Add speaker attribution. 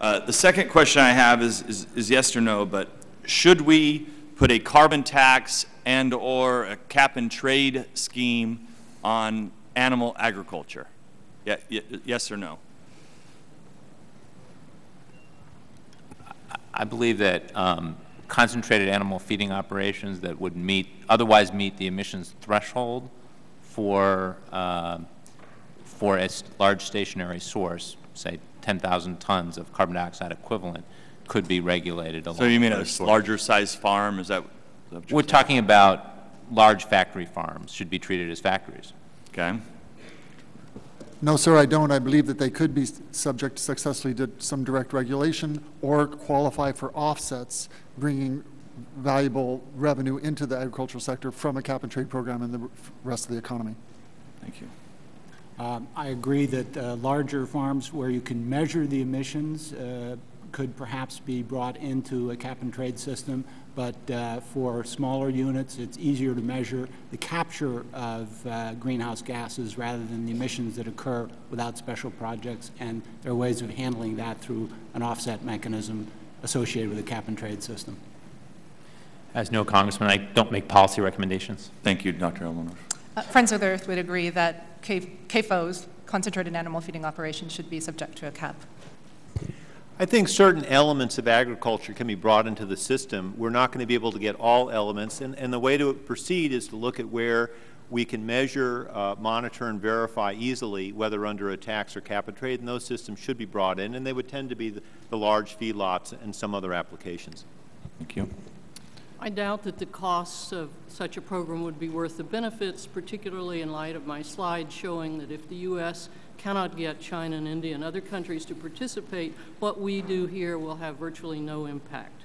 Speaker 1: The second question I have is yes or no, but should we put a carbon tax and or a cap and trade scheme on animal agriculture? Yes or no?
Speaker 2: I believe that concentrated animal feeding operations that would otherwise meet the emissions threshold for a large stationary source, say 10,000 tons of carbon dioxide equivalent, could be regulated.
Speaker 1: So you mean a larger size farm? Is that what
Speaker 2: we're talking about? Large factory farms should be treated as factories.
Speaker 1: Okay.
Speaker 3: No, sir, I don't. I believe that they could be subject successfully to some direct regulation or qualify for offsets, bringing valuable revenue into the agricultural sector from a cap and trade program and the rest of the economy.
Speaker 1: Thank you.
Speaker 4: I agree that larger farms where you can measure the emissions could perhaps be brought into a cap and trade system, but for smaller units, it's easier to measure the capture of greenhouse gases rather than the emissions that occur without special projects, and there are ways of handling that through an offset mechanism associated with a cap and trade system.
Speaker 5: As no congressman, I don't make policy recommendations.
Speaker 1: Thank you, Dr. Elmendorf.
Speaker 6: Friends of the Earth would agree that CAFOs, concentrated animal feeding operations, should be subject to a cap.
Speaker 7: I think certain elements of agriculture can be brought into the system. We're not going to be able to get all elements, and the way to proceed is to look at where we can measure, monitor, and verify easily whether under a tax or cap and trade, and those systems should be brought in, and they would tend to be the large feedlots and some other applications.
Speaker 1: Thank you.
Speaker 8: I doubt that the costs of such a program would be worth the benefits, particularly in light of my slide showing that if the U.S. cannot get China and India and other countries to participate, what we do here will have virtually no impact.